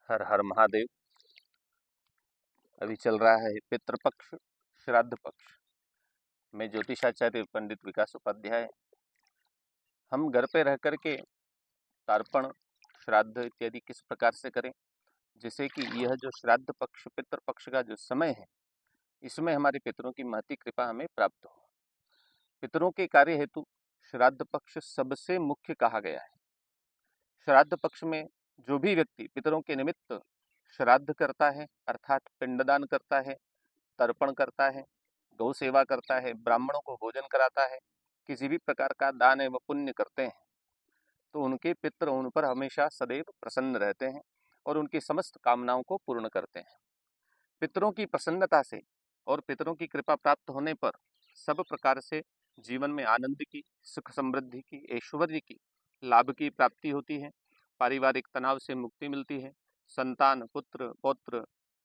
हर हर महादेव। अभी चल रहा है पितृपक्ष, श्राद्ध पक्ष। मैं ज्योतिषाचार्य पंडित विकास उपाध्याय। हम घर पे रह करके तर्पण, श्राद्ध इत्यादि किस प्रकार से करें, जिससे कि यह जो श्राद्ध पक्ष, पितृपक्ष का जो समय है, इसमें हमारे पितरों की महती कृपा हमें प्राप्त हो। पितरों के कार्य हेतु श्राद्ध पक्ष सबसे मुख्य कहा गया है। श्राद्ध पक्ष में जो भी व्यक्ति पितरों के निमित्त श्राद्ध करता है, अर्थात पिंडदान करता है, तर्पण करता है, गौ सेवा करता है, ब्राह्मणों को भोजन कराता है, किसी भी प्रकार का दान एवं पुण्य करते हैं, तो उनके पितर उन पर हमेशा सदैव प्रसन्न रहते हैं और उनकी समस्त कामनाओं को पूर्ण करते हैं। पितरों की प्रसन्नता से और पितरों की कृपा प्राप्त होने पर सब प्रकार से जीवन में आनंद की, सुख समृद्धि की, ऐश्वर्य की, लाभ की प्राप्ति होती है। पारिवारिक तनाव से मुक्ति मिलती है। संतान, पुत्र, पौत्र,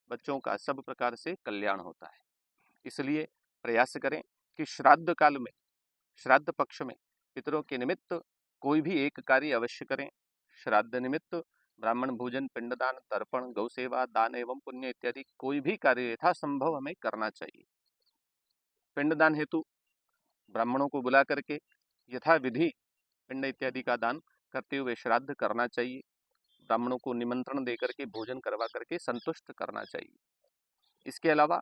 बच्चों का सब प्रकार से कल्याण होता है। इसलिए प्रयास करें कि श्राद्ध काल में, श्राद्ध पक्ष में पितरों के निमित्त कोई भी एक कार्य अवश्य करें। श्राद्ध निमित्त ब्राह्मण भोजन, पिंडदान, तर्पण, गौ सेवा, दान एवं पुण्य इत्यादि कोई भी कार्य यथासंभव हमें करना चाहिए। पिंडदान हेतु ब्राह्मणों को बुला करके यथा विधि पिंड इत्यादि का दान करते हुए श्राद्ध करना चाहिए। ब्राह्मणों को निमंत्रण देकर के भोजन करवा करके संतुष्ट करना चाहिए। इसके अलावा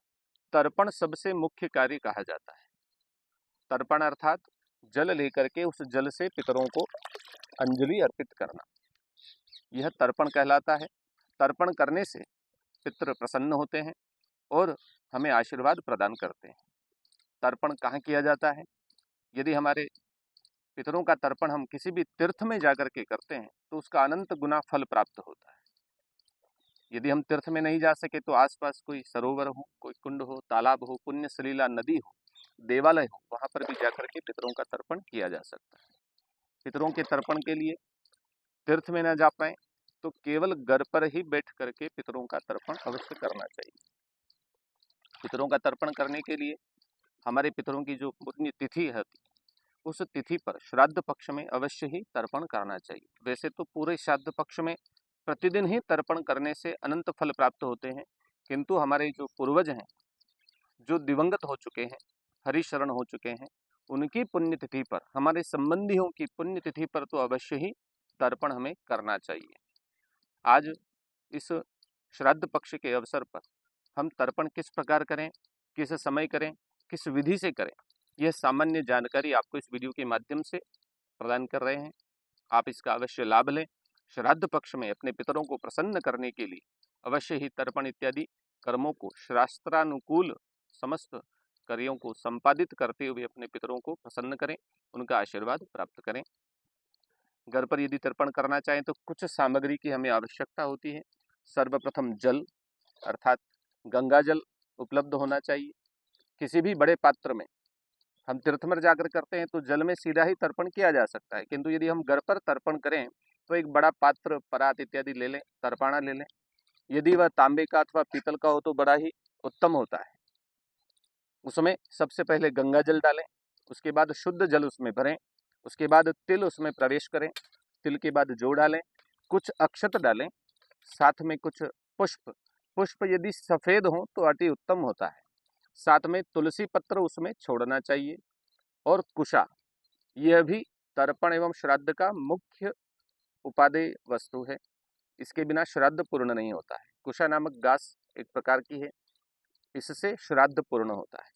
तर्पण सबसे मुख्य कार्य कहा जाता है। तर्पण अर्थात जल लेकर के उस जल से पितरों को अंजलि अर्पित करना, यह तर्पण कहलाता है। तर्पण करने से पितृ प्रसन्न होते हैं और हमें आशीर्वाद प्रदान करते हैं। तर्पण कहाँ किया जाता है? यदि हमारे पितरों का तर्पण हम किसी भी तीर्थ में जाकर के करते हैं तो उसका अनंत गुना फल प्राप्त होता है। यदि हम तीर्थ में नहीं जा सके तो आसपास कोई सरोवर हो, कोई कुंड हो, तालाब हो, पुण्य सलीला नदी हो, देवालय हो, वहां पर भी जाकर के पितरों का तर्पण किया जा सकता है। पितरों के तर्पण के लिए तीर्थ में न जा पाए तो केवल घर पर ही बैठ करके पितरों का तर्पण अवश्य करना चाहिए। पितरों का तर्पण करने के लिए हमारे पितरों की जो पुण्य तिथि है, उस तिथि पर श्राद्ध पक्ष में अवश्य ही तर्पण करना चाहिए। वैसे तो पूरे श्राद्ध पक्ष में प्रतिदिन ही तर्पण करने से अनंत फल प्राप्त होते हैं, किंतु हमारे जो पूर्वज हैं, जो दिवंगत हो चुके हैं, हरिशरण हो चुके हैं, उनकी पुण्यतिथि पर, हमारे संबंधियों की पुण्यतिथि पर तो अवश्य ही तर्पण हमें करना चाहिए। आज इस श्राद्ध पक्ष के अवसर पर हम तर्पण किस प्रकार करें, किस समय करें, किस विधि से करें, यह सामान्य जानकारी आपको इस वीडियो के माध्यम से प्रदान कर रहे हैं। आप इसका अवश्य लाभ लें। श्राद्ध पक्ष में अपने पितरों को प्रसन्न करने के लिए अवश्य ही तर्पण इत्यादि कर्मों को, शास्त्रानुकूल समस्त कार्यों को संपादित करते हुए अपने पितरों को प्रसन्न करें, उनका आशीर्वाद प्राप्त करें। घर पर यदि तर्पण करना चाहें तो कुछ सामग्री की हमें आवश्यकता होती है। सर्वप्रथम जल अर्थात गंगा जल उपलब्ध होना चाहिए। किसी भी बड़े पात्र में, हम तीर्थ में जाकर करते हैं तो जल में सीधा ही तर्पण किया जा सकता है, किंतु यदि हम घर पर तर्पण करें तो एक बड़ा पात्र, परात इत्यादि ले लें, तर्पणा ले लें। यदि वह तांबे का अथवा पीतल का हो तो बड़ा ही उत्तम होता है। उसमें सबसे पहले गंगा जल डालें, उसके बाद शुद्ध जल उसमें भरें, उसके बाद तिल उसमें प्रवेश करें, तिल के बाद जौ डालें, कुछ अक्षत डालें, साथ में कुछ पुष्प, पुष्प यदि सफेद हो तो अति उत्तम होता है। साथ में तुलसी पत्र उसमें छोड़ना चाहिए और कुशा, यह भी तर्पण एवं श्राद्ध का मुख्य उपादेय वस्तु है। इसके बिना श्राद्ध पूर्ण नहीं होता है। कुशा नामक घास एक प्रकार की है, इससे श्राद्ध पूर्ण होता है।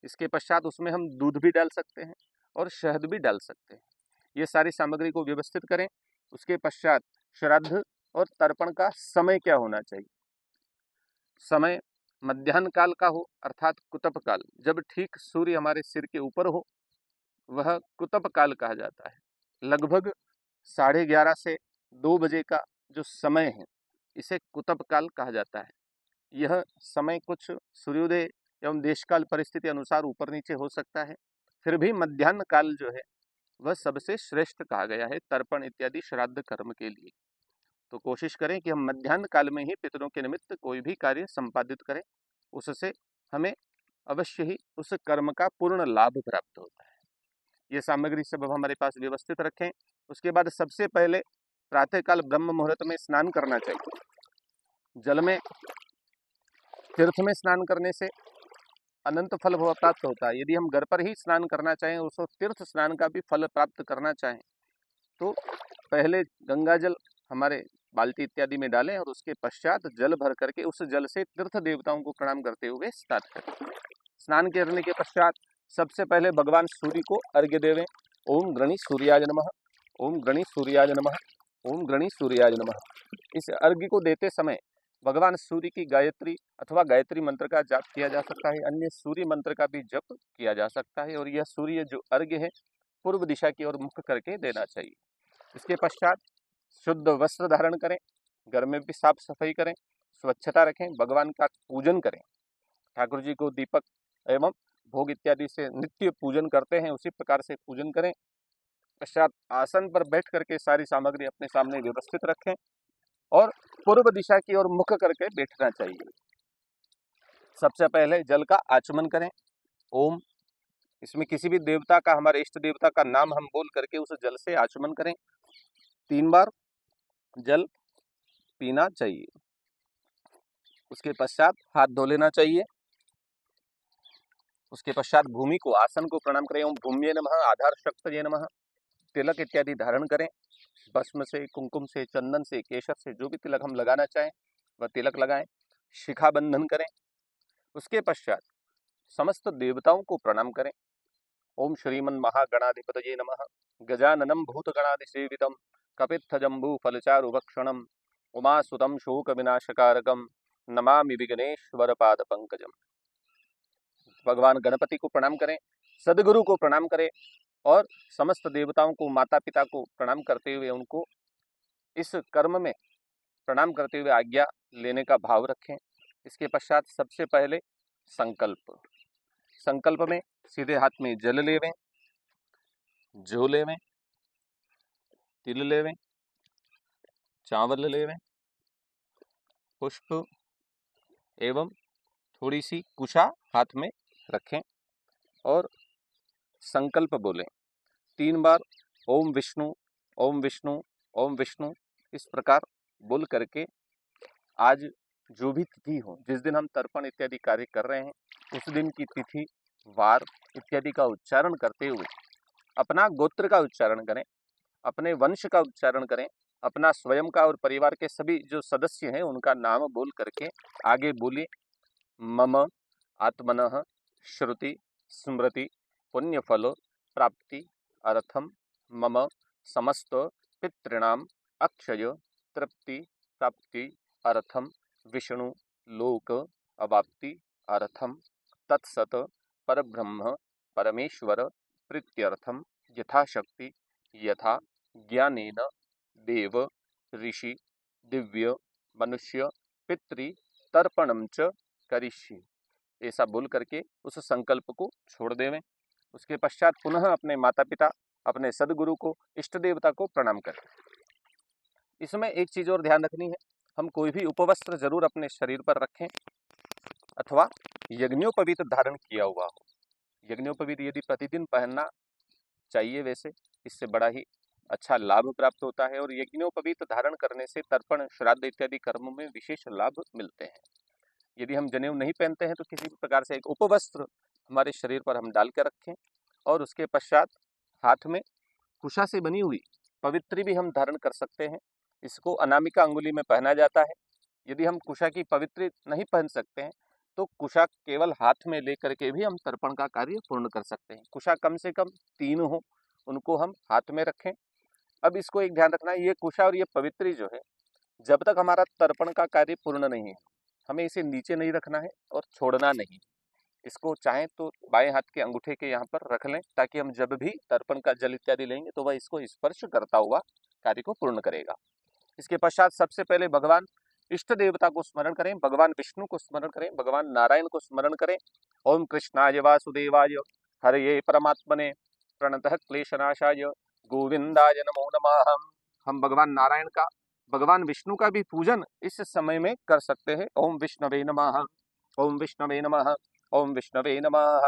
इसके पश्चात उसमें हम दूध भी डाल सकते हैं और शहद भी डाल सकते हैं। ये सारी सामग्री को व्यवस्थित करें। उसके पश्चात श्राद्ध और तर्पण का समय क्या होना चाहिए? समय मध्याह्न काल का हो, अर्थात कुतप काल, जब ठीक सूर्य हमारे सिर के ऊपर हो, वह कुतप काल कहा जाता है। लगभग 11:30 से 2 बजे का जो समय है, इसे कुतप काल कहा जाता है। यह समय कुछ सूर्योदय एवं देशकाल परिस्थिति अनुसार ऊपर नीचे हो सकता है, फिर भी मध्याह्न काल जो है वह सबसे श्रेष्ठ कहा गया है तर्पण इत्यादि श्राद्ध कर्म के लिए। तो कोशिश करें कि हम मध्याह्न काल में ही पितरों के निमित्त कोई भी कार्य संपादित करें, उससे हमें अवश्य ही उस कर्म का पूर्ण लाभ प्राप्त होता है। ये सामग्री सब हमारे पास व्यवस्थित रखें। उसके बाद सबसे पहले प्रातःकाल ब्रह्म मुहूर्त में स्नान करना चाहिए। जल में तीर्थ में स्नान करने से अनंत फल प्राप्त होता है। यदि हम घर पर ही स्नान करना चाहें, उसको तीर्थ स्नान का भी फल प्राप्त करना चाहें, तो पहले गंगा जल हमारे बाल्टी इत्यादि में डालें और उसके पश्चात जल भर करके उस जल से तीर्थ देवताओं को प्रणाम करते हुए स्टार्ट करें। स्नान करने के पश्चात सबसे पहले भगवान सूर्य को अर्घ्य देवें। ओम गणेश सूर्याय नमः, ओम गणेश सूर्याय नमः, ओम गणेश सूर्याय नमः। इस अर्घ्य को देते समय भगवान सूर्य की गायत्री अथवा गायत्री मंत्र का जाप किया जा सकता है, अन्य सूर्य मंत्र का भी जप किया जा सकता है। और यह सूर्य जो अर्घ्य है पूर्व दिशा की ओर मुख करके देना चाहिए। इसके पश्चात शुद्ध वस्त्र धारण करें, घर में भी साफ सफाई करें, स्वच्छता रखें, भगवान का पूजन करें। ठाकुर जी को दीपक एवं भोग इत्यादि से नित्य पूजन करते हैं, उसी प्रकार से पूजन करें। पश्चात आसन पर बैठ करके सारी सामग्री अपने सामने व्यवस्थित रखें और पूर्व दिशा की ओर मुख करके बैठना चाहिए। सबसे पहले जल का आचमन करें। ओम, इसमें किसी भी देवता का, हमारे इष्ट देवता का नाम हम बोल करके उस जल से आचमन करें। 3 बार जल पीना चाहिए। उसके पश्चात हाथ धो लेना चाहिए। उसके पश्चात भूमि को, आसन को प्रणाम करें। ओम भूम्ये नमः, आधार शक्तये नमः। तिलक इत्यादि धारण करें। भस्म से, कुमकुम से, चंदन से, केशर से, जो भी तिलक हम लगाना चाहें वह तिलक लगाएं। शिखा बंधन करें। उसके पश्चात समस्त देवताओं को प्रणाम करें। ओम श्रीमन महागणाधिपतये नमः, गजाननम भूतगणाधिसेवितम, कपित्थजम्बू फलचारुभक्षणम, उमासुतम शोक विनाशकारकम, नमामि विघ्नेश्वर पाद पंकजम। भगवान गणपति को प्रणाम करें, सदगुरु को प्रणाम करें और समस्त देवताओं को, माता पिता को प्रणाम करते हुए उनको इस कर्म में प्रणाम करते हुए आज्ञा लेने का भाव रखें। इसके पश्चात सबसे पहले संकल्प। संकल्प में सीधे हाथ में जल लेवें, जौ लेवें, तिल लेवें, चावल लेवें, पुष्प एवं थोड़ी सी कुशा हाथ में रखें और संकल्प बोलें 3 बार। ओम विष्णु, ओम विष्णु, ओम विष्णु। इस प्रकार बोल करके आज जो भी तिथि हो, जिस दिन हम तर्पण इत्यादि कार्य कर रहे हैं, उस दिन की तिथि, वार इत्यादि का उच्चारण करते हुए अपना गोत्र का उच्चारण करें, अपने वंश का उच्चारण करें, अपना स्वयं का और परिवार के सभी जो सदस्य हैं उनका नाम बोल करके आगे बोलिए। मम आत्मनः श्रुति स्मृति पुण्यफल प्राप्ति अर्थम मम समस्त पितॄणाम अक्षय तृप्ति प्राप्ति अर्थम विष्णु लोक अवाप्ति अर्थम तत्सत परब्रह्म परमेश्वर प्रीत्यर्थम यथाशक्ति यथा ज्ञानेन देव ऋषि दिव्य मनुष्य पितृ तर्पणम च करिष्ये। ऐसा बोल करके उस संकल्प को छोड़ देवें। उसके पश्चात पुनः अपने माता पिता, अपने सदगुरु को, इष्ट देवता को प्रणाम करें। इसमें एक चीज और ध्यान रखनी है, हम कोई भी उपवस्त्र जरूर अपने शरीर पर रखें अथवा यज्ञोपवीत धारण किया हुआ हो। यज्ञोपवीत यदि प्रतिदिन पहनना चाहिए, वैसे इससे बड़ा ही अच्छा लाभ प्राप्त होता है और यज्ञोपवीत धारण करने से तर्पण, श्राद्ध इत्यादि कर्मों में विशेष लाभ मिलते हैं। यदि हम जनेऊ नहीं पहनते हैं तो किसी भी प्रकार से एक उपवस्त्र हमारे शरीर पर हम डाल कर रखें और उसके पश्चात हाथ में कुशा से बनी हुई पवित्री भी हम धारण कर सकते हैं। इसको अनामिका अंगुली में पहना जाता है। यदि हम कुशा की पवित्री नहीं पहन सकते हैं तो कुशा केवल हाथ में लेकर के भी हम तर्पण का कार्य पूर्ण कर सकते हैं। कुशा कम से कम 3 हो, उनको हम हाथ में रखें। अब इसको एक ध्यान रखना है, ये कुशा और ये पवित्री जो है, जब तक हमारा तर्पण का कार्य पूर्ण नहीं है, हमें इसे नीचे नहीं रखना है और छोड़ना नहीं। इसको चाहें तो बाएं हाथ के अंगूठे के यहाँ पर रख लें, ताकि हम जब भी तर्पण का जल इत्यादि लेंगे तो वह इसको स्पर्श करता हुआ कार्य को पूर्ण करेगा। इसके पश्चात सबसे पहले भगवान इष्ट देवता को स्मरण करें, भगवान विष्णु को स्मरण करें, भगवान नारायण को स्मरण करें। ओम कृष्णाय वासुदेवाय हरये परमात्मने प्रणतः क्लेशनाशाय गोविंदाय नमो नमः। हम भगवान नारायण का, भगवान विष्णु का भी पूजन इस समय में कर सकते हैं। ओम विष्णवे नमः, ओम विष्णवे नमः, ओम विष्णवे नमः,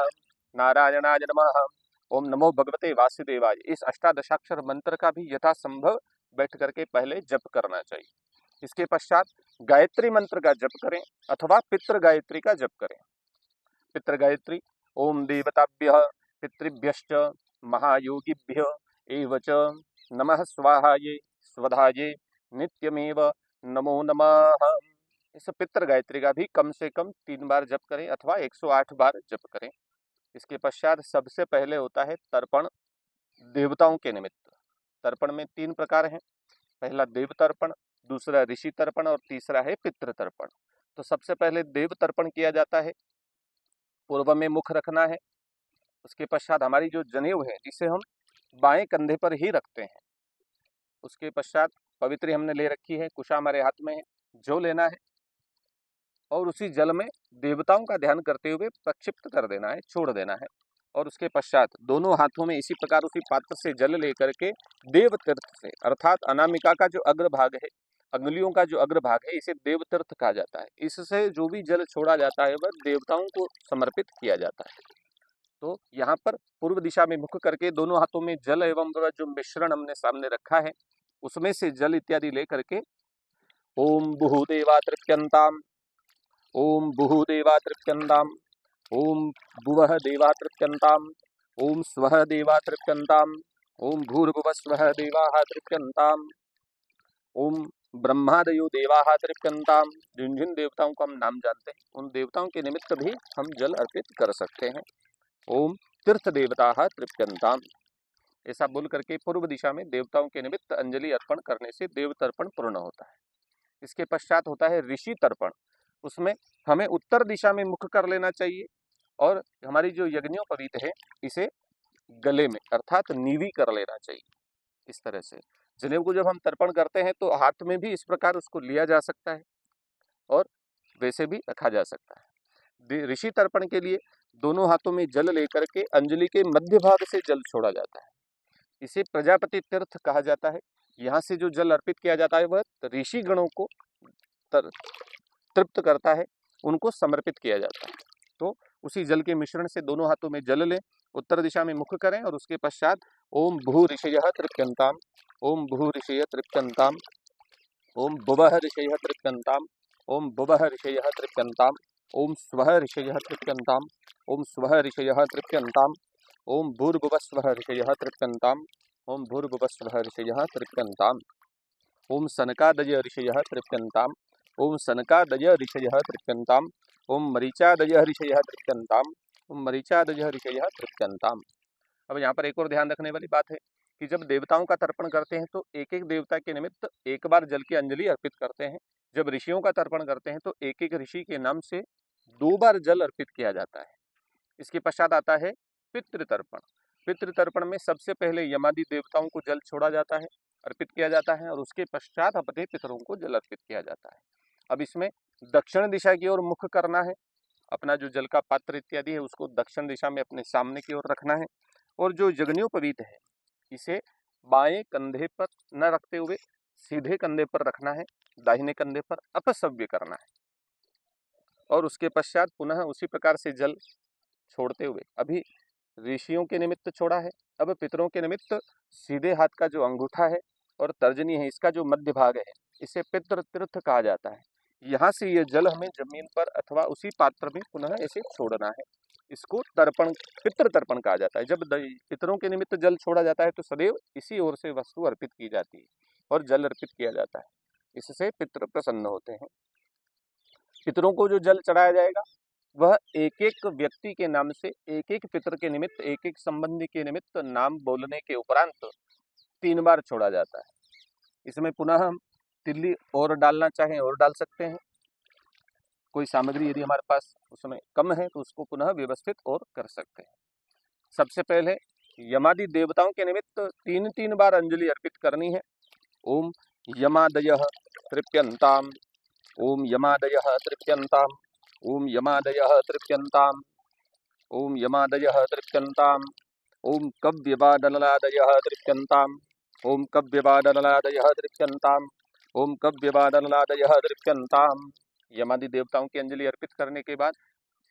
नारायणाय नमः, ओम नमो भगवते वासुदेवाय। इस अष्टादशाक्षर मंत्र का भी यथासंभव बैठ करके पहले जप करना चाहिए। इसके पश्चात गायत्री मंत्र का जप करें अथवा पितृ गायत्री का जप करें। पितृ गायत्री ओम देवताभ्यः पितृभ्यश्च महायोगिभ्य एव च नमः स्वाहाये स्वधाये नित्यमेव नमो नमः। इस पितृ गायत्री का भी कम से कम 3 बार जप करें अथवा 108 बार जप करें। इसके पश्चात सबसे पहले होता है तर्पण देवताओं के निमित्त। तर्पण में 3 प्रकार हैं, पहला देव तर्पण, दूसरा ऋषि तर्पण और तीसरा है पितृ तर्पण। तो सबसे पहले देव तर्पण किया जाता है, पूर्व में मुख रखना है। उसके पश्चात हमारी जो जनेऊ है जिसे हम बाएं कंधे पर ही रखते हैं, उसके पश्चात पवित्री हमने ले रखी है, कुशा हमारे हाथ में है, जो लेना है और उसी जल में देवताओं का ध्यान करते हुए प्रक्षिप्त कर देना है, छोड़ देना है। और उसके पश्चात दोनों हाथों में इसी प्रकार उसी पात्र से जल लेकर के देव तीर्थ से, अर्थात अनामिका का जो अग्रभाग है, अंगुलियों का जो अग्रभाग है, इसे देव तीर्थ कहा जाता है। इससे जो भी जल छोड़ा जाता है वह देवताओं को समर्पित किया जाता है। तो यहाँ पर पूर्व दिशा में मुख करके दोनों हाथों में जल एवं वह जो मिश्रण हमने सामने रखा है उसमें से जल इत्यादि लेकर के ओम बुहुदेवा तृप्यन्ताम, ओम बुहुदेवा तृप्यन्ताम, ओम भुवः देवा तृप्यन्ताम, ओम स्वः देवा तृप्यन्ताम, ओम भूर्भुवः स्वः देवाः तृप्यन्ताम, ओम ब्रह्मादयो देवाः तृप्यन्ताम। जिन जिन देवताओं को हम नाम जानते हैं उन देवताओं के निमित्त भी हम जल अर्पित कर सकते हैं। ओम तीर्थ देवताः तृप्यन्ताम, ऐसा बोल करके पूर्व दिशा में देवताओं के निमित्त अंजलि अर्पण करने से देव तर्पण पूर्ण होता है। इसके पश्चात होता है ऋषि तर्पण। उसमें हमें उत्तर दिशा में मुख कर लेना चाहिए और हमारी जो यज्ञोपवीत है इसे गले में अर्थात नीवी कर लेना चाहिए। इस तरह से जनेऊ को जब हम तर्पण करते हैं तो हाथ में भी इस प्रकार उसको लिया जा सकता है और वैसे भी रखा जा सकता है। ऋषि तर्पण के लिए दोनों हाथों में जल लेकर के अंजलि के मध्य भाग से जल छोड़ा जाता है, इसे प्रजापति तीर्थ कहा जाता है। यहाँ से जो जल अर्पित किया जाता है वह ऋषि गणों को तृप्त करता है, उनको समर्पित किया जाता है। तो उसी जल के मिश्रण से दोनों हाथों में जल लें, उत्तर दिशा में मुख करें और उसके पश्चात ओम भू ऋषयः तृप्यन्ताम, ओम भू ऋषयः तृप्यन्ताम, ओम भुवः ऋषयः तृप्यन्ताम, ओम भुवः ऋषयः तृप्यन्ताम, ओम स्वः ऋषयः तृप्यन्ताम, ओम स्वः ऋषयः तृप्यन्ताम, ओम भूर्भुवः स्वः ऋषयः तृप्यन्ताम, ओम भूर्भुवः स्वः ऋषयः तृप्यन्ताम, ओम सनकादय ऋषयः तृप्यन्ताम, ओम सनकादय ऋषयः तृप्यन्ताम, ओम मरीचादय ऋषयः तृप्यन्ताम, ओम मरीचादय ऋषयः तृप्यन्ताम। अब यहाँ पर एक और ध्यान रखने वाली बात है कि जब देवताओं का तर्पण करते हैं तो एक एक देवता के निमित्त एक बार जल की अंजलि अर्पित करते हैं। जब ऋषियों का तर्पण करते हैं तो एक एक ऋषि के नाम से 2 बार जल अर्पित किया जाता है। इसके पश्चात आता है पितृतर्पण। पितृतर्पण में सबसे पहले यमादि देवताओं को जल छोड़ा जाता है, अर्पित किया जाता है और उसके पश्चात अपने पितरों को जल अर्पित किया जाता है। अब इसमें दक्षिण दिशा की ओर मुख करना है, अपना जो जल का पात्र इत्यादि है उसको दक्षिण दिशा में अपने सामने की ओर रखना है और जो यज्ञोपवीत है इसे बाएं कंधे पर न रखते हुए सीधे कंधे पर रखना है, दाहिने कंधे पर अपसव्य करना है और उसके पश्चात पुनः उसी प्रकार से जल छोड़ते हुए अभी ऋषियों के निमित्त छोड़ा है, अब पितरों के निमित्त सीधे हाथ का जो अंगूठा है और तर्जनी है इसका जो मध्य भाग है इसे पितृ तीर्थ कहा जाता है। यहाँ से ये जल हमें जमीन पर अथवा उसी पात्र में पुनः ऐसे छोड़ना है, इसको तर्पण पितृ तर्पण कहा जाता है। जब पितरों के निमित्त जल छोड़ा जाता है तो सदैव इसी ओर से वस्तु अर्पित की जाती है और जल अर्पित किया जाता है, इससे पितृ प्रसन्न होते हैं। पितरों को जो जल चढ़ाया जाएगा वह एक एक व्यक्ति के नाम से एक एक पितर के निमित्त एक एक संबंधी के निमित्त नाम बोलने के उपरांत 3 बार छोड़ा जाता है। इसमें पुनः हम तिल्ली और डालना चाहें और डाल सकते हैं, कोई सामग्री यदि हमारे पास उसमें कम है तो उसको पुनः व्यवस्थित और कर सकते हैं। सबसे पहले यमादि देवताओं के निमित्त 3-3 बार अंजलि अर्पित करनी है। ओम यमादयः तृप्यन्ताम, ओम यमादयः तृप्यन्ताम, ओम यमादयः तृप्यन्ताम, ओम यमादयः तृप्यन्ताम, ओम कव्यवादनलादयः तृप्यन्ताम, ओम कव्यवादनलादयः तृप्यन्ताम, ओम कव्यवादनलादयः तृप्यन्ताम। यमादि देवताओं की अंजलि अर्पित करने के बाद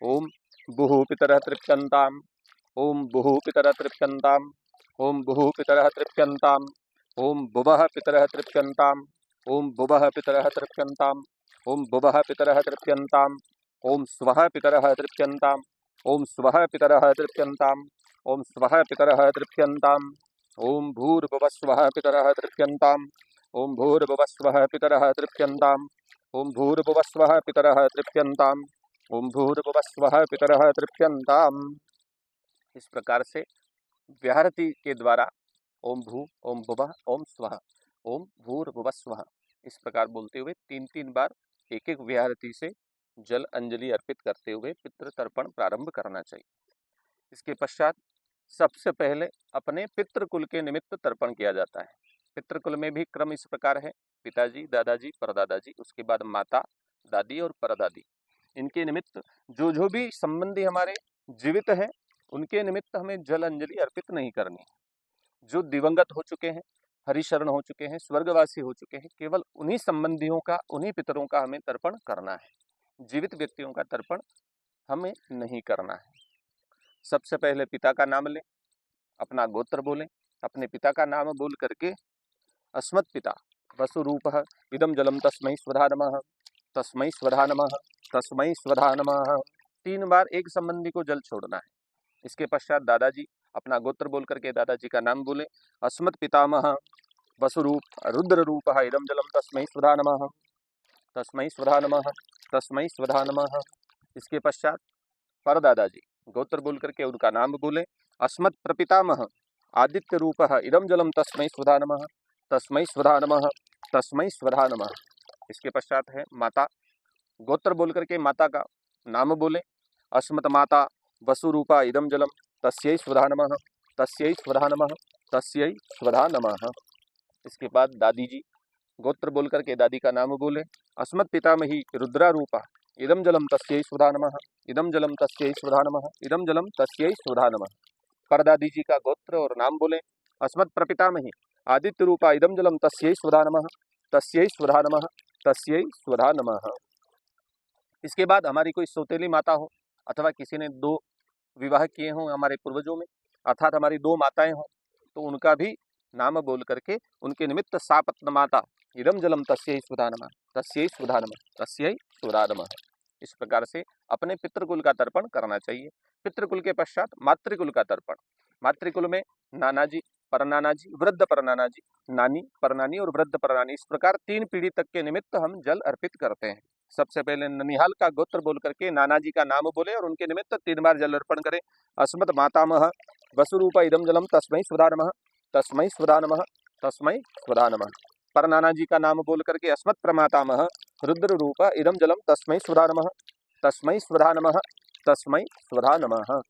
ओम बुहु पितरः तृप्यन्ताम, ओम बुहु पितरः तृप्यन्ताम, ओम बुहु पितरः तृप्यन्ताम, ओम भुवः पितरः तृप्यन्ताम, ओम भुवः पितरः तृप्यन्ताम्, ओम भुवः पितरः तृप्यन्ताम्, ओम स्वः पितरः तृप्यन्ताम्, ओम स्वः पितरः तृप्यन्ताम्, ओम स्वः पितरः तृप्यन्ताम्, ओम भूर्भुवस्वः पितरः तृप्यन्ताम्, ओम भूर्भुवस्वः पितरः तृप्यन्ताम्, ओम भूर्भुवस्वः पितरः तृप्यन्ताम्, ओम भूर्भुवस्वः पितरः तृप्यन्ताम्। इस प्रकार से व्याहृति के द्वारा ओम भू, ओम भुवः, ओम स्वः, ओम भूर्भुवस्वः इस प्रकार बोलते हुए 3-3 बार एक एक व्याहृति से जल अंजलि अर्पित करते हुए पितृ तर्पण प्रारंभ करना चाहिए। इसके पश्चात सबसे पहले अपने पितृकुल के निमित्त तर्पण किया जाता है। पितृकुल में भी क्रम इस प्रकार है, पिताजी, दादाजी, परदादाजी, उसके बाद माता, दादी और परदादी। इनके निमित्त जो भी संबंधी हमारे जीवित हैं उनके निमित्त हमें जल अंजलि अर्पित नहीं करनी है। जो दिवंगत हो चुके हैं, हरिशरण हो चुके हैं, स्वर्गवासी हो चुके हैं, केवल उन्हीं संबंधियों का, उन्हीं पितरों का हमें तर्पण करना है। जीवित व्यक्तियों का तर्पण हमें नहीं करना है। सबसे पहले पिता का नाम लें, अपना गोत्र बोलें, अपने पिता का नाम बोल करके अस्मत् पिता वसुरूपः इदं जलम तस्मै स्वधा नमः, तस्मै स्वधा नमः, तस्मै स्वधा नमः 3 बार एक संबंधी को जल छोड़ना है। इसके पश्चात दादाजी, अपना गोत्र बोल करके दादाजी का नाम बोले, अस्मत् पितामह वसुरूप रुद्ररूपः इदं जलम तस्मै स्वधा नमः, तस्मै स्वधा नमः, तस्मै स्वधा नमः। इसके पश्चात परदादाजी, गोत्र बोल करके उनका नाम बोले, अस्मत् प्रपितामह आदित्य रूपः इदं जलम तस्मै स्वधा नमः, तस्मै स्वधा नमः, तस्मै स्वधा नमः। इसके पश्चात है माता, गोत्र बोल करके माता का नाम बोले, अस्मत् माता वसुरूपा इदं जलम तस्यै स्वधा नमः, तस्यै स्वधा नमः, तस्यै स्वधा नमः। इसके बाद दादी जी, गोत्र बोल करके दादी का नाम बोले, अस्मत् पितामही रुद्रारूपा इदं जलम तस्यै स्वधा नमः, इदं जलम तस्यै स्वधा नमः, इदं जलम तस्यै स्वधा नमः। परदादी जी का गोत्र और नाम बोले, अस्मत् प्रपितामही आदित्य रूपा इदं जलम तस्यै स्वधा नमः, तस्यै स्वधा नमः, तस्यै स्वधा नमः। इसके बाद हमारी कोई सौतेली माता हो अथवा किसी ने 2 विवाह किए हों हमारे पूर्वजों में, अर्थात हमारी 2 माताएं हों, तो उनका भी नाम बोल करके उनके निमित्त सापत्न माता इदं जलम तस्यै स्वधा नमः, तस्यै स्वधा नमः, तस्यै स्वधा नमः। इस प्रकार से अपने पितृकुल का तर्पण करना चाहिए। पितृकुल के पश्चात मातृकुल का तर्पण। मातृकुल में नाना जी, परनाना जी, वृद्ध परनाना जी, नानी, परनानी और वृद्ध परनानी, इस प्रकार 3 पीढ़ी तक के निमित्त हम जल अर्पित करते हैं। सबसे पहले ननिहाल का गोत्र बोल करके नाना जी का नाम बोले और उनके निमित्त 3 बार जल अर्पण करें। अस्मत् मातामह वसुरूपा इदं जलम तस्मै स्वधा नमः, तस्मै स्वधा नमः, तस्मै स्वधा नमः। परनाना जी का नाम बोल करके अस्मत् प्रमातामह रुद्र रूप इदं जलम तस्मै स्वधा नमः, तस्मै स्वधा नमः, तस्मै स्वधा नमः।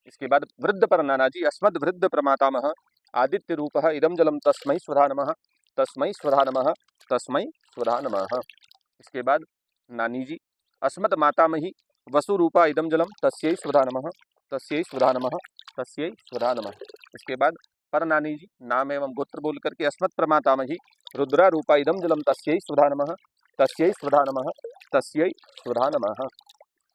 इसके बाद वृद्ध परनाना जी, अस्मद् वृद्ध प्रमातामह आदित्य रूपः इदं जलम तस्मै स्वधा नमः, तस्मै स्वधा नमः, तस्मै स्वधा नमः। इसके बाद नानी जी, अस्मत् मातामही वसुरूपा इदं जलम तस्यै स्वधा नमः, तस्यै स्वधा नमः, तस्यै स्वधा नमः। इसके बाद परनानी जी, नाम एवं गोत्र बोल करके अस्मत् प्रमातामही रुद्रा रूपा इदं जलम तस्यै स्वधा नमः, तस्यै स्वधा नमः, तस्यै स्वधा नमः।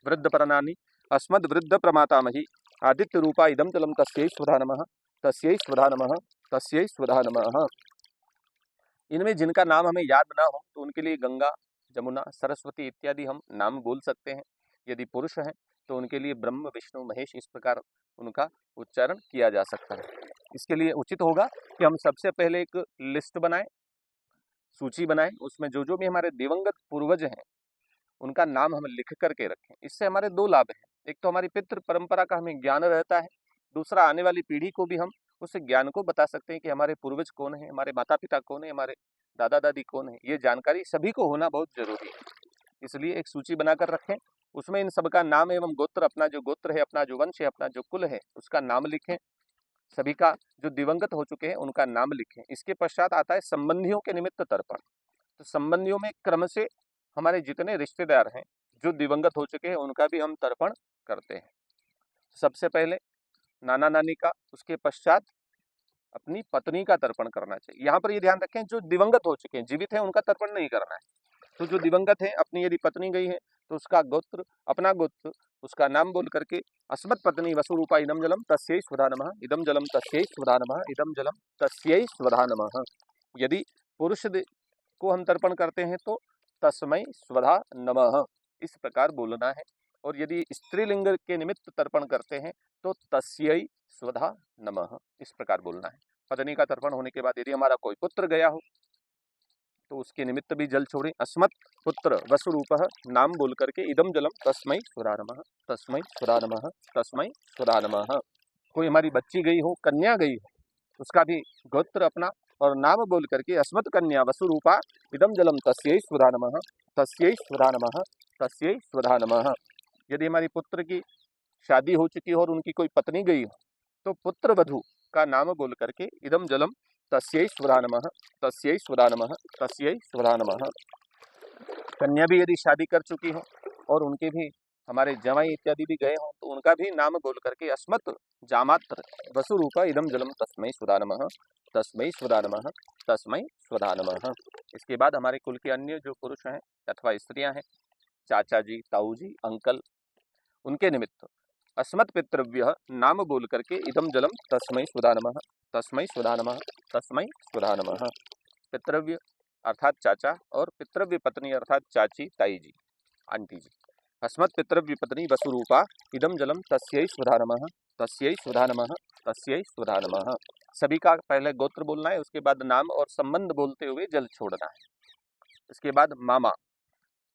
वृद्ध परनानी, अस्मद् वृद्ध प्रमातामही आदित्य रूपा इदं जलम तस्यै स्वधा नमः, तस्यै स्वधा नमः, तस्यै स्वधा नमः। इनमें जिनका नाम हमें याद ना हो तो उनके लिए गंगा, जमुना, सरस्वती इत्यादि हम नाम बोल सकते हैं। यदि पुरुष हैं तो उनके लिए ब्रह्म, विष्णु, महेश इस प्रकार उनका उच्चारण किया जा सकता है। इसके लिए उचित होगा कि हम सबसे पहले एक लिस्ट बनाएं, सूची बनाएं, उसमें जो भी हमारे दिवंगत पूर्वज हैं उनका नाम हम लिख करके रखें। इससे हमारे 2 लाभ हैं। एक तो हमारी पितृ परंपरा का हमें ज्ञान रहता है, दूसरा आने वाली पीढ़ी को भी हम उस ज्ञान को बता सकते हैं कि हमारे पूर्वज कौन है, हमारे माता पिता कौन है, हमारे दादा दादी कौन है। ये जानकारी सभी को होना बहुत जरूरी है। इसलिए एक सूची बनाकर रखें, उसमें इन सबका नाम एवं गोत्र, अपना जो गोत्र है, अपना जो वंश है, अपना जो कुल है, उसका नाम लिखें। सभी का जो दिवंगत हो चुके हैं उनका नाम लिखें। इसके पश्चात आता है संबंधियों के निमित्त तर्पण। तो संबंधियों में क्रम से हमारे जितने रिश्तेदार हैं जो दिवंगत हो चुके हैं उनका भी हम तर्पण करते हैं। सबसे पहले नाना नानी का, उसके पश्चात अपनी पत्नी का तर्पण करना चाहिए। यहाँ पर ये ध्यान रखें, जो दिवंगत हो चुके हैं, जीवित हैं, उनका तर्पण नहीं करना है। तो जो दिवंगत है, अपनी यदि पत्नी गई है तो उसका गोत्र, अपना गोत्र, उसका नाम बोल करके अस्मत् पत्नी वसुरूपा इदं जलम तस्यै स्वधा नमः, इदं जलम तस्यै स्वधा नमः, इदं जलम तस्यै स्वधा नमः। यदि पुरुष किसको हम तर्पण करते हैं तो तस्मै स्वधा नमः इस प्रकार बोलना है। और यदि स्त्रीलिंग के निमित्त तर्पण करते हैं तो तस्यै स्वधा नमः इस प्रकार बोलना है। पत्नी का तर्पण होने के बाद यदि हमारा कोई पुत्र गया हो तो उसके निमित्त भी जल छोड़ें। अस्मत् पुत्र वसुरूपः नाम बोल करके इदम जलम तस्मै स्वधा नमः, तस्मै स्वधा नमः, तस्मै स्वधा नमः। कोई हमारी बच्ची गई हो, कन्या गई हो, उसका भी गोत्र अपना और नाम बोल करके अस्मत् कन्या वसुरूपा इदम जलम तस्यै स्वधा नमः, तस्यै स्वधा नमः, तस्यै स्वधा नमः। यदि हमारी पुत्र की शादी हो चुकी हो और उनकी कोई पत्नी गई हो तो पुत्र वधू का नाम बोल करके इदम जलम तस्यै स्वधा नमः, तस्यै स्वधा नमः, तस्यै स्वधा नमः। कन्या भी यदि शादी कर चुकी हो और उनके भी हमारे जमाई इत्यादि भी गए हों तो उनका भी नाम बोल करके अस्मत् जामात्र वसुरूपा इदम जलम तस्मै स्वधा नमः, तस्मै स्वधा नमः, तस्मै स्वधा नमः। इसके बाद हमारे कुल के अन्य जो पुरुष हैं अथवा स्त्रियां हैं, चाचा जी, ताऊ जी, अंकल, उनके निमित्त अस्मत् पितृव्य नाम बोल करके इदम जलम तस्मै स्वधा नमः, तस्मै स्वधा नमः, तस्मै स्वधा नमः। पितृव्य अर्थात चाचा और पितृव्य पत्नी अर्थात चाची, ताई जी, आंटी जी। अस्मत् पितृव्य पत्नी वसुरूपा इदम जलम तस्यै स्वधा नमः, तस्यै स्वधा नमः, तस्यै स्वधा नमः। सभी का पहले गोत्र बोलना है, उसके बाद नाम और संबंध बोलते हुए जल छोड़ना है। इसके बाद मामा,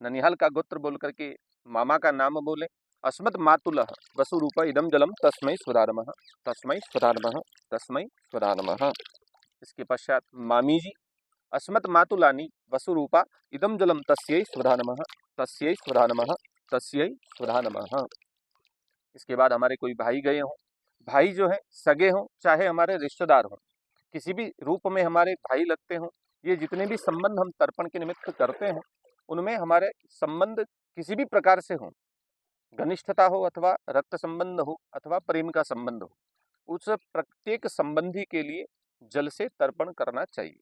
ननिहाल का गोत्र बोल करके मामा का नाम बोले। अस्मत् मातुलः वसुरूपा इदम जलम तस्मै स्वधा नमः, तस्मै स्वधा नमः, तस्मै स्वधा नमः। इसके पश्चात मामी जी, अस्मत् मातुलानी वसुरूपा इदम जलम तस्यै स्वधा नमः, तस्यै स्वधा नमः, तस्यै स्वधा नमः। इसके बाद हमारे कोई भाई गए हों, भाई जो है सगे हों चाहे हमारे रिश्तेदार हों, किसी भी रूप में हमारे भाई लगते हों, ये जितने भी संबंध हम तर्पण के निमित्त करते हैं उनमें हमारे संबंध किसी भी प्रकार से हों, घनिष्ठता हो अथवा रक्त संबंध हो अथवा प्रेम का संबंध हो, उस प्रत्येक संबंधी के लिए जल से तर्पण करना चाहिए।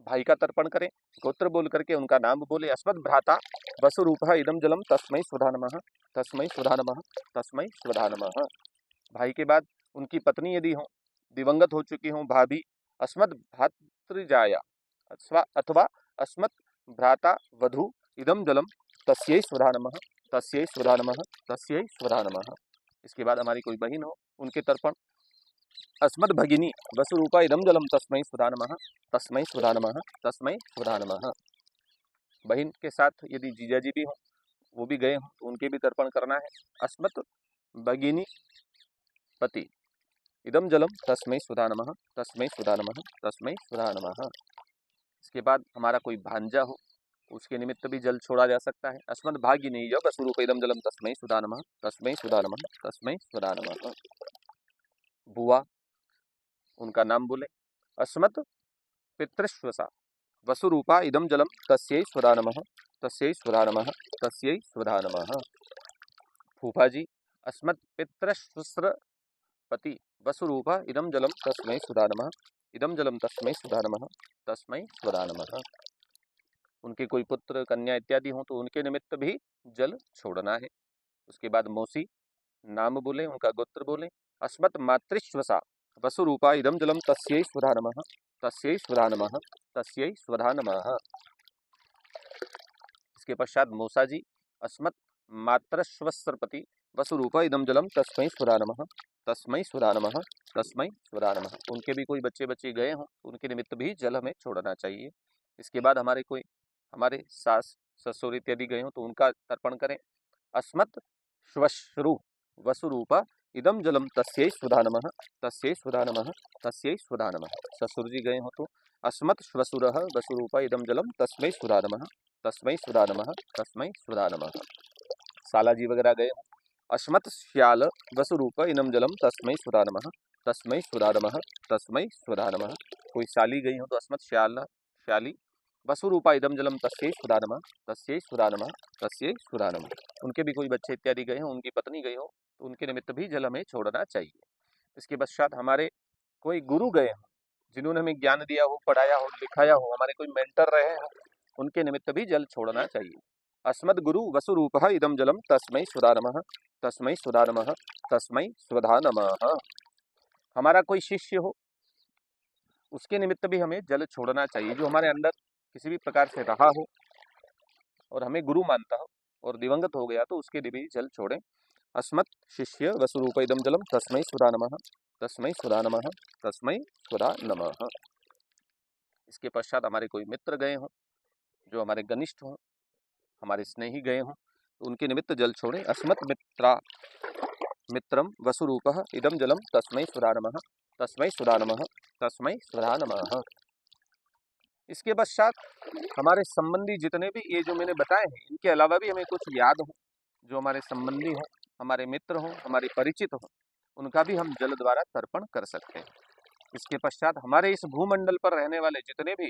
भाई का तर्पण करें, गोत्र बोल करके उनका नाम बोले। अस्मत् भ्राता वसुरूपः इदम जलम तस्मै स्वधा नमः, तस्मै स्वधा नमः, तस्मै स्वधा नमः। भाई के बाद उनकी पत्नी यदि हो, दिवंगत हो चुकी हो भाभी, अस्मत् भ्रातृजाया अथवा अस्मत् भ्राता वधू इदम जलम तस्यै स्वधा नमः, तस्यै स्वधा नमः, तस्यै स्वधा नमः। इसके बाद हमारी कोई बहन हो, उनके तर्पण। अस्मद् भगिनी वसुरूपा इदम जलम तस्मै स्वधा नमः, तस्मै स्वधा नमः, तस्मै स्वधा नमः। बहन के साथ यदि जीजा जी भी हों, वो भी गए हों तो उनके भी तर्पण करना है। अस्मत् भगिनी पति इदम जलम तस्मै स्वधा नमः, तस्मै स्वधा नमः, तस्मै स्वधा नमः। इसके बाद हमारा कोई भांजा हो, उसके निमित्त भी जल छोड़ा जा सकता है। अस्मद् भागिनी वसुरूपा इदम जलम तस्मै स्वधा नमः, तस्मै स्वधा नमः, तस्मै स्वधा नमः। बुआ, उनका नाम बोले। अस्मत् पितृश्वसा वसुरूपा इदम जलम तस्यै स्वधा नमः, तस्यै स्वधा नमः, तस्यै स्वधा नमः। फूफा जी, अस्मत् पितृश्वस्र पति वसुरूपा इदम जलम तस्मै स्वधा नमः, इदम जलम तस्मै स्वधा नमः, तस्मै स्वधा नमः। उनके कोई पुत्र कन्या इत्यादि हों तो उनके निमित्त भी जल छोड़ना है। उसके बाद मौसी, नाम बोले, उनका गोत्र बोले। अस्मत् मातृश्वसा वसुरूपा इदम जलम तस्यै स्वधा नमः, तस्यै स्वधा नमः, तस्यै स्वधा नमः। इसके पश्चात मौसा जी, अस्मत् मातृश्वस्रपति वसुरूपा इदम जलम तस्मै स्वधा नमः, तस्मै स्वधा नमः, तस्मै स्वधा नमः। उनके भी कोई बच्चे बच्चे गए हों तो उनके निमित्त भी जल हमें छोड़ना चाहिए। इसके बाद हमारे सास ससुर इत्यादि गए हों तो उनका तर्पण करें। अस्मत् श्वश्रु वसुरूपा इदम जलम तस्यै स्वधा नमः, तस्यै स्वधा नमः, तस्यै स्वधा नमः। ससुर जी गए हो तो अस्मत् श्वशुरः वसुरूपा इदम जलम तस्मै स्वधा नमः, तस्मै स्वधा नमः, तस्मै स्वधा नमः। साला जी वगैरह गए हो, अस्मत् श्याल वसुरूपा इदम जलम तस्मै स्वधा नमः, तस्मै स्वधा नमः, तस्मै स्वधा नमः। कोई साली गई हो तो अस्मत् श्याली वसुरूपा इदम जलम तस्यै स्वधा नमः, तस्यै स्वधा नमः, तस्यै स्वधा नमः। उनके भी कोई बच्चे इत्यादि गए हों, उनकी पत्नी गई हो तो उनके निमित्त भी जल हमें छोड़ना चाहिए। इसके पश्चात हमारे कोई गुरु गए हों, जिन्होंने हमें ज्ञान दिया हो, पढ़ाया हो, लिखाया हो, हमारे कोई मेंटर रहे हो, उनके निमित्त भी जल छोड़ना चाहिए। अस्मद् गुरु वसुरूपः इदम जलम तस्मै स्वधा नमः, तस्मै स्वधा नमः, तस्मै स्वधा नमः। हमारा कोई शिष्य हो, उसके निमित्त भी हमें जल छोड़ना चाहिए। जो हमारे अंदर किसी भी प्रकार से रहा हो और हमें गुरु मानता हो और दिवंगत हो गया तो उसके लिए भी जल छोड़ें। अस्मत् शिष्य वसुरूप इदम जलम तस्मै सुधा नमः, तस्मै सुधा नमः, तस्मै सुधा नमः। इसके पश्चात हमारे कोई मित्र गए हों, जो हमारे घनिष्ठ हों, हमारे स्नेही गए हों, तो उनके निमित्त जल छोड़ें। अस्मत् मित्रा मित्रम वसुरूपः इदम जलम तस्मै सुधा नमः, तस्मै सुधा नमः, तस्मै सुधा नमः। इसके पश्चात हमारे संबंधी जितने भी ये जो मैंने बताए हैं, इनके अलावा भी हमें कुछ याद हो, जो हमारे संबंधी हो, हमारे मित्र हो, हमारे परिचित हो, उनका भी हम जल द्वारा तर्पण कर सकते हैं। इसके पश्चात हमारे इस भूमंडल पर रहने वाले जितने भी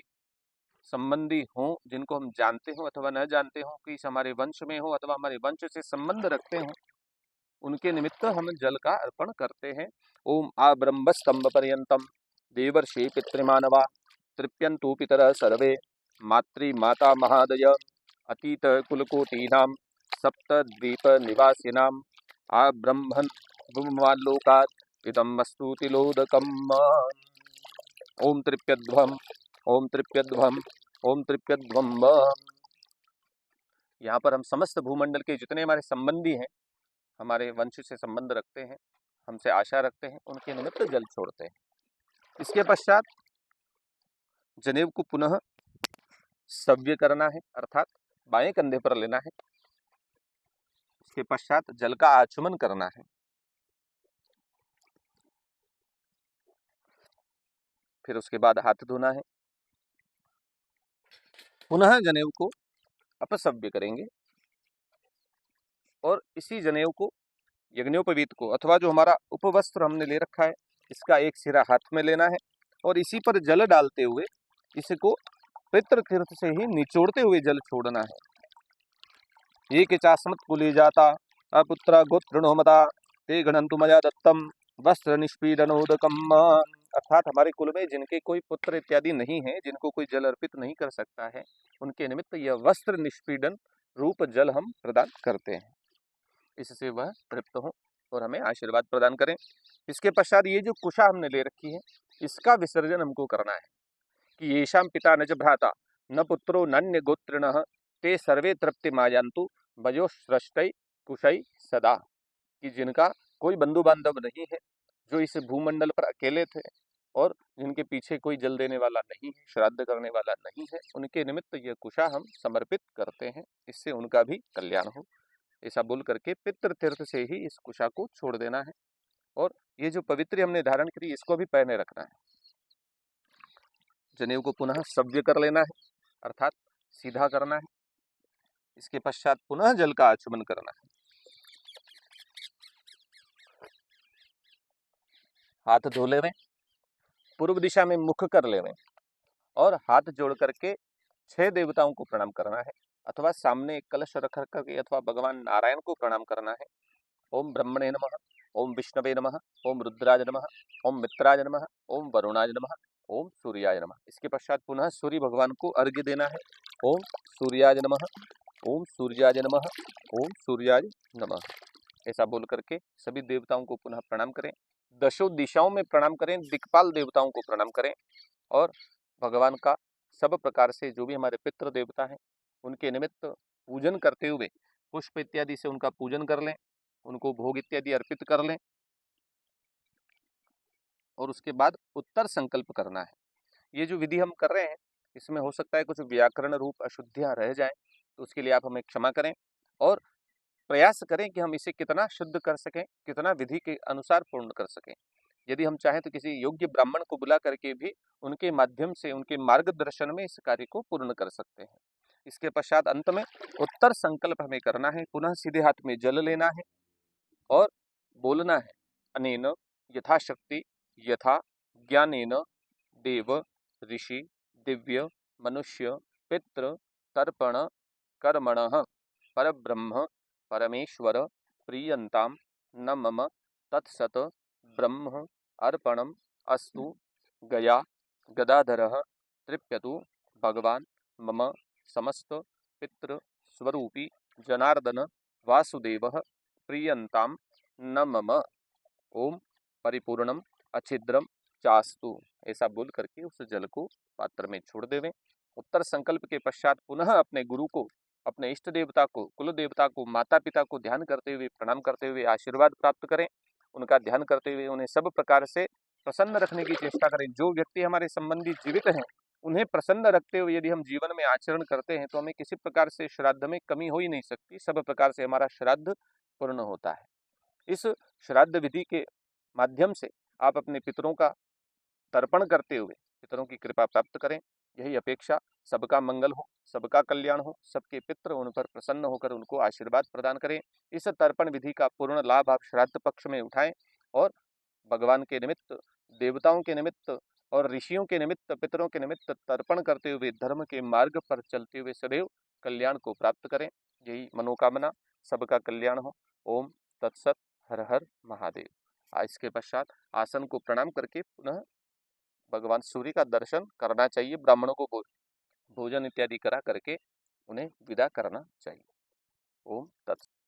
संबंधी हों, जिनको हम जानते हो अथवा न जानते हो, कि हमारे वंश में हो अथवा हमारे वंश से संबंध रखते हो, उनके निमित्त हम जल का अर्पण करते हैं। ओम आ ब्रह्म स्तंभ पर्यंतम देवर्षि पितृमानवा तृप्यन्तु पितरः सर्वे मातृ माता महादय अतीत कुलकोटीनां सप्तद्वीप निवासिनां आ ब्रह्मन् भूमवाल्लोकात् इदं वस्तु तिलोदकम्। ओम त्रिप्यध्वम, ओम त्रिप्यध्वम, ओम त्रिप्यध्वम। यहाँ पर हम समस्त भूमंडल के जितने हमारे संबंधी हैं, हमारे वंश से संबंध रखते हैं, हमसे आशा रखते हैं, उनके निमित्त जल छोड़ते हैं। इसके पश्चात जनेऊ को पुनः सव्य करना है, अर्थात बाएं कंधे पर लेना है। इसके पश्चात जल का आचमन करना है। फिर उसके बाद हाथ धोना है। पुनः जनेऊ को अपसव्य करेंगे और इसी जनेऊ को, यज्ञोपवीत को, अथवा जो हमारा उपवस्त्र हमने ले रखा है, इसका एक सिरा हाथ में लेना है और इसी पर जल डालते हुए इसको पितृ तीर्थ से ही निचोड़ते हुए जल छोड़ना है। ये चास्मत कुली जाता अपुत्र गोत्रणोमता ते गणंतु मया दत्तम वस्त्र निष्पीडनोदकम। अर्थात हमारे कुल में जिनके कोई पुत्र इत्यादि नहीं है, जिनको कोई जल अर्पित नहीं कर सकता है, उनके निमित्त यह वस्त्र निष्पीडन रूप जल हम प्रदान करते हैं। इससे वह तृप्त हो और हमें आशीर्वाद प्रदान करें। इसके पश्चात ये जो कुशा हमने ले रखी है, इसका विसर्जन हमको करना है कि येषां पिता न च भ्राता न पुत्रो नन्य गोत्रिणः ते सर्वे तृप्ति मायांतु वयो सृष्टै कुशै सदा। कि जिनका कोई बंधु बांधव नहीं है, जो इस भूमंडल पर अकेले थे और जिनके पीछे कोई जल देने वाला नहीं है, श्राद्ध करने वाला नहीं है, उनके निमित्त यह कुशा हम समर्पित करते हैं, इससे उनका भी कल्याण हो। ऐसा बोल करके पितृ तीर्थ से ही इस कुशा को छोड़ देना है और ये जो पवित्र हमने धारण करी, इसको भी पहने रखना है। जनेऊ को पुनः सव्य कर लेना है, अर्थात सीधा करना है। इसके पश्चात पुनः जल का आचमन करना है। हाथ धो लेवें, पूर्व दिशा में मुख कर लेवें और हाथ जोड़ करके 6 देवताओं को प्रणाम करना है, अथवा सामने एक कलश रख करके अथवा भगवान नारायण को प्रणाम करना है। ओम ब्रह्मणे नमः, ओम विष्णवे नमः, ओम रुद्राय नमः, ओम मित्राय नमः, ओम वरुणाय नमः, ओम सूर्याय नमः। इसके पश्चात पुनः सूर्य भगवान को अर्घ्य देना है। ओम सूर्याय नमः, ओम सूर्याय नमः, ओम सूर्याय नमः। ऐसा बोल करके सभी देवताओं को पुनः प्रणाम करें। दशों दिशाओं में प्रणाम करें, दिक्पाल देवताओं को प्रणाम करें और भगवान का सब प्रकार से जो भी हमारे पितृ देवता हैं, उनके निमित्त पूजन करते हुए पुष्प इत्यादि से उनका पूजन कर लें, उनको भोग इत्यादि अर्पित कर लें और उसके बाद उत्तर संकल्प करना है। ये जो विधि हम कर रहे हैं, इसमें हो सकता है कुछ व्याकरण रूप अशुद्धियां रह जाएं, तो उसके लिए आप हमें क्षमा करें और प्रयास करें कि हम इसे कितना शुद्ध कर सकें, कितना विधि के अनुसार पूर्ण कर सकें। यदि हम चाहें तो किसी योग्य ब्राह्मण को बुला करके भी उनके माध्यम से, उनके मार्गदर्शन में इस कार्य को पूर्ण कर सकते हैं। इसके पश्चात अंत में उत्तर संकल्प हमें करना है। पुनः सीधे हाथ में जल लेना है और बोलना है, अनेन यथाशक्ति यथा ज्ञानेन देव ऋषि दिव्य मनुष्य पितृ तर्पण कर्मणः परब्रह्म परमेश्वर प्रीयन्ताम न मम तत्सत ब्रह्म अर्पणम अस्तु गया गदाधरः तृप्यतु भगवान मम समस्त पितृ स्वरूपी जनार्दन वासुदेवः प्रीयन्ताम न मम। ओम परिपूर्णम अच्छिद्रम चास्तु। ऐसा बोल करके उस जल को पात्र में छोड़ देवें उत्तर संकल्प के पश्चात पुनः अपने गुरु को, अपने इष्ट देवता को, कुल देवता को, माता पिता को ध्यान करते हुए, प्रणाम करते हुए आशीर्वाद प्राप्त करें। उनका ध्यान करते हुए उन्हें सब प्रकार से प्रसन्न रखने की चेष्टा करें। जो व्यक्ति हमारे संबंधी जीवित हैं उन्हें प्रसन्न रखते हुए यदि हम जीवन में आचरण करते हैं तो हमें किसी प्रकार से श्राद्ध में कमी हो ही नहीं सकती, सब प्रकार से हमारा श्राद्ध पूर्ण होता है। इस श्राद्ध विधि के माध्यम से आप अपने पितरों का तर्पण करते हुए पितरों की कृपा प्राप्त करें। यही अपेक्षा, सबका मंगल हो, सबका कल्याण हो, सबके पितृ उन पर प्रसन्न होकर उनको आशीर्वाद प्रदान करें। इस तर्पण विधि का पूर्ण लाभ आप श्राद्ध पक्ष में उठाएं और भगवान के निमित्त, देवताओं के निमित्त और ऋषियों के निमित्त, पितरों के निमित्त तर्पण करते हुए धर्म के मार्ग पर चलते हुए सदैव कल्याण को प्राप्त करें। यही मनोकामना, सबका कल्याण हो। ओम तत्सत। हर हर महादेव। इसके पश्चात आसन को प्रणाम करके पुनः भगवान सूर्य का दर्शन करना चाहिए। ब्राह्मणों को भोजन इत्यादि करा करके उन्हें विदा करना चाहिए। ओम तत्सत।